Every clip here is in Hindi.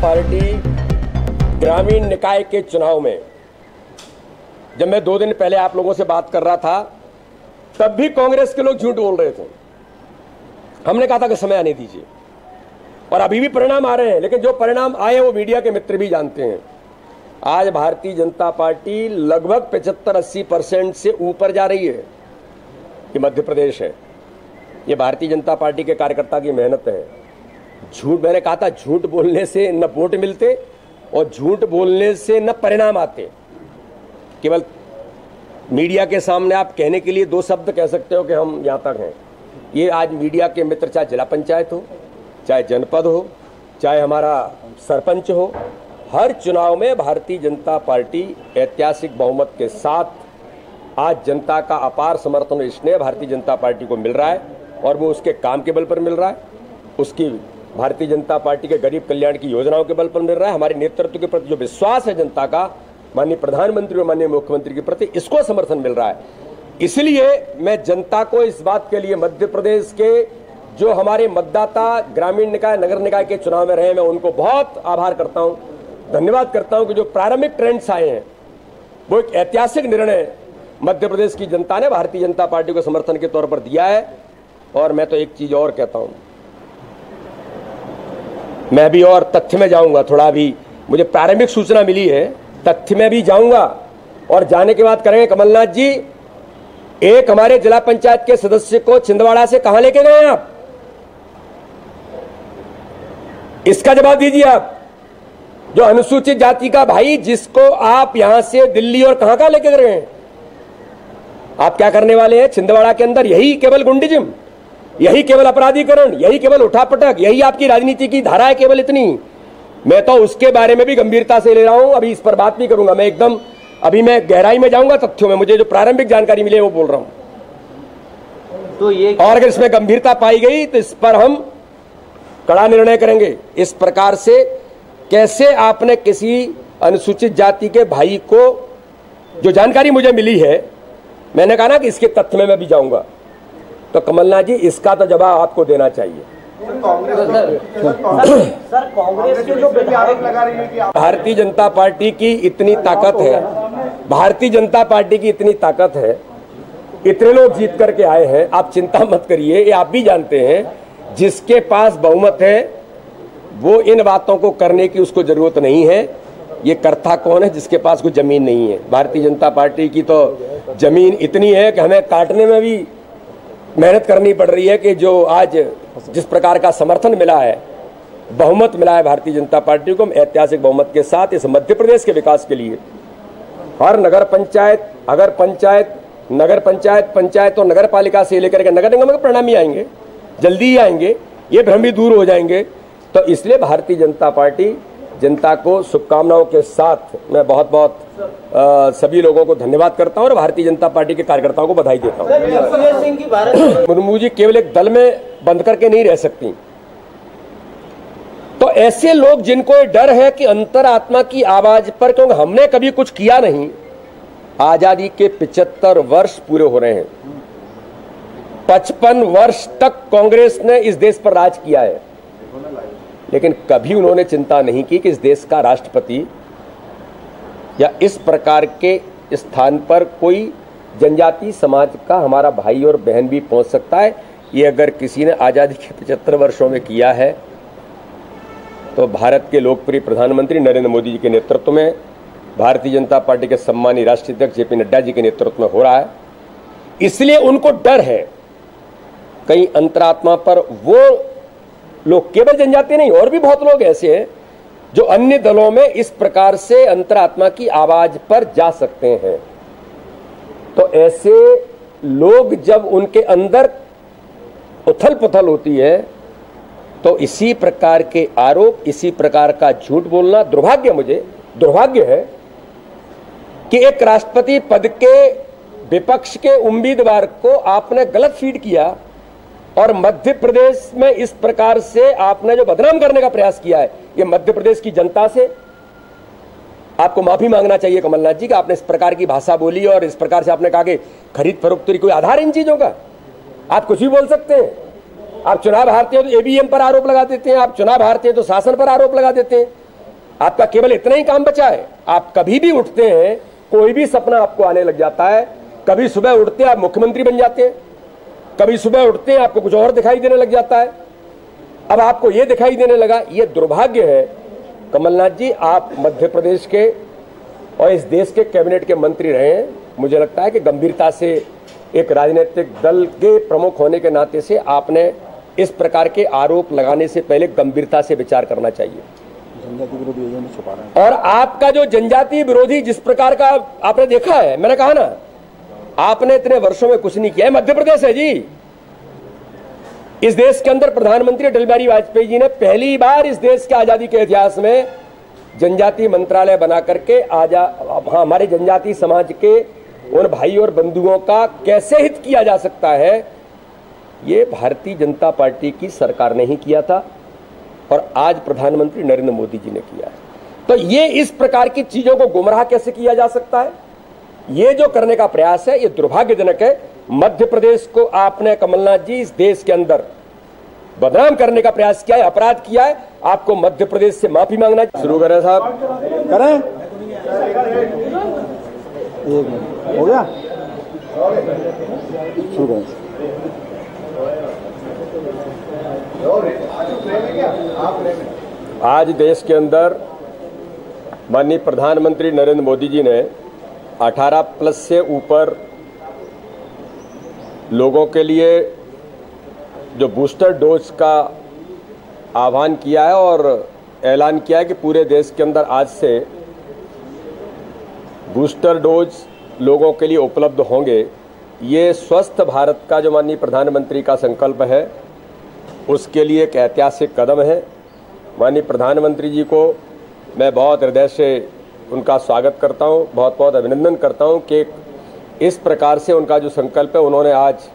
पार्टी ग्रामीण निकाय के चुनाव में, जब मैं 2 दिन पहले आप लोगों से बात कर रहा था, तब भी कांग्रेस के लोग झूठ बोल रहे थे। हमने कहा था कि समय आने दीजिए, और अभी भी परिणाम आ रहे हैं, लेकिन जो परिणाम आए हैं वो मीडिया के मित्र भी जानते हैं। आज भारतीय जनता पार्टी लगभग 75-80% से ऊपर जा रही है। ये मध्य प्रदेश है, ये भारतीय जनता पार्टी के कार्यकर्ता की मेहनत है। झूठ, मैंने कहा था, झूठ बोलने से न वोट मिलते और झूठ बोलने से न परिणाम आते। केवल मीडिया के सामने आप कहने के लिए 2 शब्द कह सकते हो कि हम यहाँ तक हैं। ये आज मीडिया के मित्र, चाहे जिला पंचायत हो, चाहे जनपद हो, चाहे हमारा सरपंच हो, हर चुनाव में भारतीय जनता पार्टी ऐतिहासिक बहुमत के साथ आज जनता का अपार समर्थन और स्नेह भारतीय जनता पार्टी को मिल रहा है, और वो उसके काम के बल पर मिल रहा है, उसकी भारतीय जनता पार्टी के गरीब कल्याण की योजनाओं के बल पर मिल रहा है। हमारे नेतृत्व के प्रति जो विश्वास है जनता का, माननीय प्रधानमंत्री और माननीय मुख्यमंत्री के प्रति, इसको समर्थन मिल रहा है। इसलिए मैं जनता को इस बात के लिए, मध्य प्रदेश के जो हमारे मतदाता ग्रामीण निकाय, नगर निकाय के चुनाव में रहे, मैं उनको बहुत आभार करता हूं, धन्यवाद करता हूं कि जो प्रारंभिक ट्रेंड्स आए हैं वो एक ऐतिहासिक निर्णय मध्य प्रदेश की जनता ने भारतीय जनता पार्टी को समर्थन के तौर पर दिया है। और मैं तो एक चीज और कहता हूं, मैं भी और तथ्य में जाऊंगा, थोड़ा भी मुझे प्रारंभिक सूचना मिली है, तथ्य में भी जाऊंगा, और जाने के बाद करेंगे। कमलनाथ जी, एक हमारे जिला पंचायत के सदस्य को छिंदवाड़ा से कहां लेके गए आप? इसका जवाब दीजिए आप। जो अनुसूचित जाति का भाई, जिसको आप यहां से दिल्ली और कहां लेके गए हैं, आप क्या करने वाले हैं छिंदवाड़ा के अंदर? यही केवल गुंडिज्म, यही केवल अपराधीकरण, यही केवल उठापटक, यही आपकी राजनीति की धारा है, केवल इतनी। मैं तो उसके बारे में भी गंभीरता से ले रहा हूं, अभी इस पर बात भी करूंगा। मैं एकदम, अभी मैं गहराई में जाऊंगा तथ्यों में, मुझे जो प्रारंभिक जानकारी मिली है वो बोल रहा हूं। तो ये, और अगर इसमें गंभीरता पाई गई तो इस पर हम कड़ा निर्णय करेंगे। इस प्रकार से कैसे आपने किसी अनुसूचित जाति के भाई को, जो जानकारी मुझे मिली है, मैंने कहा ना कि इसके तथ्य में मैं भी जाऊंगा, तो कमलनाथ जी इसका तो जवाब आपको देना चाहिए। सर कांग्रेस के जो विधायक लगा रही है कि भारतीय जनता पार्टी की इतनी ताकत है, भारतीय जनता पार्टी की इतनी ताकत है, इतने लोग जीत करके आए हैं, आप चिंता मत करिए। ये आप भी जानते हैं, जिसके पास बहुमत है वो इन बातों को करने की उसको जरूरत नहीं है। ये करता कौन है? जिसके पास कोई जमीन नहीं है। भारतीय जनता पार्टी की तो जमीन इतनी है कि हमें काटने में भी मेहनत करनी पड़ रही है, कि जो आज जिस प्रकार का समर्थन मिला है, बहुमत मिला है भारतीय जनता पार्टी को, ऐतिहासिक बहुमत के साथ इस मध्य प्रदेश के विकास के लिए हर नगर पंचायत, अगर पंचायत, नगर पंचायत, पंचायत और नगर पालिका से लेकर के नगर निगम के परिणाम ही आएंगे, जल्दी ही आएंगे, ये भ्रम भी दूर हो जाएंगे। तो इसलिए भारतीय जनता पार्टी जनता को शुभकामनाओं के साथ मैं बहुत बहुत सभी लोगों को धन्यवाद करता हूं, और भारतीय जनता पार्टी के कार्यकर्ताओं को बधाई देता हूं। मुर्मू जी केवल एक दल में बंद करके नहीं रह सकती। तो ऐसे लोग जिनको ये डर है कि अंतरात्मा की आवाज पर, क्योंकि हमने कभी कुछ किया नहीं, आजादी के 75 वर्ष पूरे हो रहे हैं, 55 वर्ष तक कांग्रेस ने इस देश पर राज किया है, लेकिन कभी उन्होंने चिंता नहीं की कि इस देश का राष्ट्रपति या इस प्रकार के स्थान पर कोई जनजाति समाज का हमारा भाई और बहन भी पहुंच सकता है। ये अगर किसी ने आज़ादी के 75 वर्षों में किया है, तो भारत के लोकप्रिय प्रधानमंत्री नरेंद्र मोदी जी के नेतृत्व में, भारतीय जनता पार्टी के सम्मानीय राष्ट्रीय अध्यक्ष जेपी नड्डा जी के नेतृत्व में हो रहा है। इसलिए उनको डर है कहीं अंतरात्मा पर वो लोग, केवल जनजाति नहीं, और भी बहुत लोग ऐसे हैं जो अन्य दलों में इस प्रकार से अंतरात्मा की आवाज पर जा सकते हैं। तो ऐसे लोग जब उनके अंदर उथल पुथल होती है, तो इसी प्रकार के आरोप, इसी प्रकार का झूठ बोलना, दुर्भाग्य है कि एक राष्ट्रपति पद के विपक्ष के उम्मीदवार को आपने गलत फीड किया, और मध्य प्रदेश में इस प्रकार से आपने जो बदनाम करने का प्रयास किया है, ये मध्य प्रदेश की जनता से आपको माफी मांगना चाहिए कमलनाथ जी, कि आपने इस प्रकार की भाषा बोली और इस प्रकार से आपने कहा कि खरीद फरोख्त, कोई आधार इन चीजों का? आप कुछ भी बोल सकते हैं। आप चुनाव हारते हैं तो ईवीएम पर आरोप लगा देते हैं, आप चुनाव हारते हैं तो शासन पर आरोप लगा देते हैं। आपका केवल इतना ही काम बचा है। आप कभी भी उठते हैं, कोई भी सपना आपको आने लग जाता है। कभी सुबह उठते आप मुख्यमंत्री बन जाते हैं, कभी सुबह उठते हैं आपको कुछ और दिखाई देने लग जाता है। अब आपको यह दिखाई देने लगा, यह दुर्भाग्य है। कमलनाथ जी, आप मध्य प्रदेश के और इस देश के कैबिनेट के मंत्री रहे हैं। मुझे लगता है कि गंभीरता से एक राजनीतिक दल के प्रमुख होने के नाते से आपने इस प्रकार के आरोप लगाने से पहले गंभीरता से विचार करना चाहिए। जनजाति विरोधी एजेंडा छुपा रहा है। और आपका जो जनजाति विरोधी जिस प्रकार का आपने देखा है, मैंने कहा ना, आपने इतने वर्षों में कुछ नहीं किया है। मध्य प्रदेश है जी, इस देश के अंदर प्रधानमंत्री अटल बिहारी वाजपेयी जी ने पहली बार इस देश के आजादी के इतिहास में जनजाति मंत्रालय बना करके हमारे जनजाति समाज के उन भाई और बंधुओं का कैसे हित किया जा सकता है, ये भारतीय जनता पार्टी की सरकार ने ही किया था और आज प्रधानमंत्री नरेंद्र मोदी जी ने किया है। तो ये इस प्रकार की चीजों को गुमराह कैसे किया जा सकता है, ये जो करने का प्रयास है, ये दुर्भाग्यजनक है। मध्य प्रदेश को आपने, कमलनाथ जी, इस देश के अंदर बदनाम करने का प्रयास किया है, अपराध किया है। आपको मध्य प्रदेश से माफी मांगना शुरू करें साहब। करें, एक मिनट हो गया, शुरू करें। आज देश के अंदर माननीय प्रधानमंत्री नरेंद्र मोदी जी ने 18+ से ऊपर लोगों के लिए जो बूस्टर डोज का आह्वान किया है और ऐलान किया है कि पूरे देश के अंदर आज से बूस्टर डोज लोगों के लिए उपलब्ध होंगे। ये स्वस्थ भारत का जो माननीय प्रधानमंत्री का संकल्प है, उसके लिए एक ऐतिहासिक कदम है। माननीय प्रधानमंत्री जी को मैं बहुत हृदय से उनका स्वागत करता हूं, बहुत बहुत अभिनंदन करता हूं कि इस प्रकार से उनका जो संकल्प है, उन्होंने आज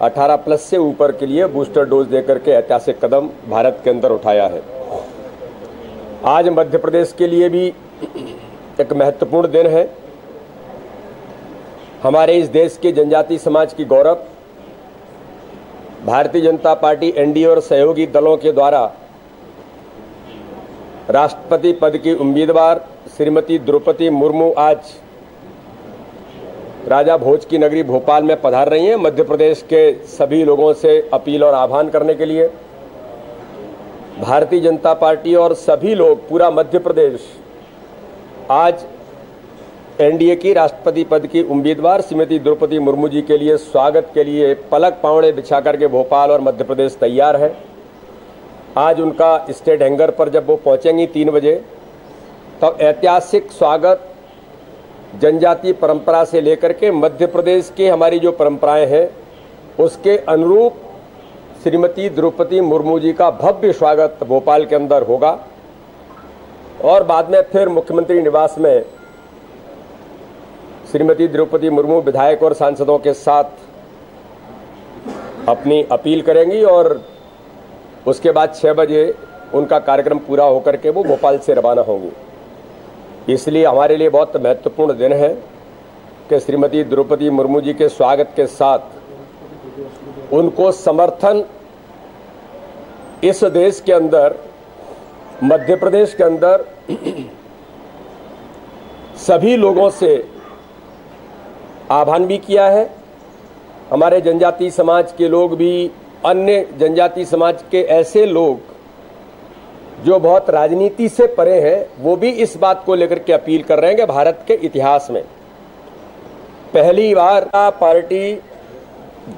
18+ से ऊपर के लिए बूस्टर डोज देकर के ऐतिहासिक कदम भारत के अंदर उठाया है। आज मध्य प्रदेश के लिए भी एक महत्वपूर्ण दिन है। हमारे इस देश के जनजाति समाज की गौरव भारतीय जनता पार्टी, एनडीए और सहयोगी दलों के द्वारा राष्ट्रपति पद की उम्मीदवार श्रीमती द्रौपदी मुर्मू आज राजा भोज की नगरी भोपाल में पधार रही हैं, मध्य प्रदेश के सभी लोगों से अपील और आह्वान करने के लिए। भारतीय जनता पार्टी और सभी लोग, पूरा मध्य प्रदेश आज एनडीए की राष्ट्रपति पद की उम्मीदवार श्रीमती द्रौपदी मुर्मू जी के लिए स्वागत के लिए पलक पावड़े बिछा करके भोपाल और मध्य प्रदेश तैयार है। आज उनका स्टेट हैंगर पर जब वो पहुंचेंगी 3 बजे, तो ऐतिहासिक स्वागत जनजातीय परंपरा से लेकर के मध्य प्रदेश के हमारी जो परंपराएं हैं, उसके अनुरूप श्रीमती द्रौपदी मुर्मू जी का भव्य स्वागत भोपाल के अंदर होगा। और बाद में फिर मुख्यमंत्री निवास में श्रीमती द्रौपदी मुर्मू विधायक और सांसदों के साथ अपनी अपील करेंगी और उसके बाद 6 बजे उनका कार्यक्रम पूरा होकर के वो भोपाल से रवाना होंगी। इसलिए हमारे लिए बहुत महत्वपूर्ण दिन है कि श्रीमती द्रौपदी मुर्मू जी के स्वागत के साथ उनको समर्थन इस देश के अंदर, मध्य प्रदेश के अंदर सभी लोगों से आह्वान भी किया है। हमारे जनजाति समाज के लोग भी, अन्य जनजाति समाज के ऐसे लोग जो बहुत राजनीति से परे हैं, वो भी इस बात को लेकर के अपील कर रहे हैं कि भारत के इतिहास में पहली बार पार्टी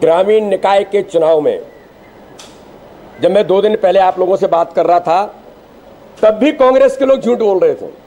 ग्रामीण निकाय के चुनाव में, जब मैं 2 दिन पहले आप लोगों से बात कर रहा था, तब भी कांग्रेस के लोग झूठ बोल रहे थे।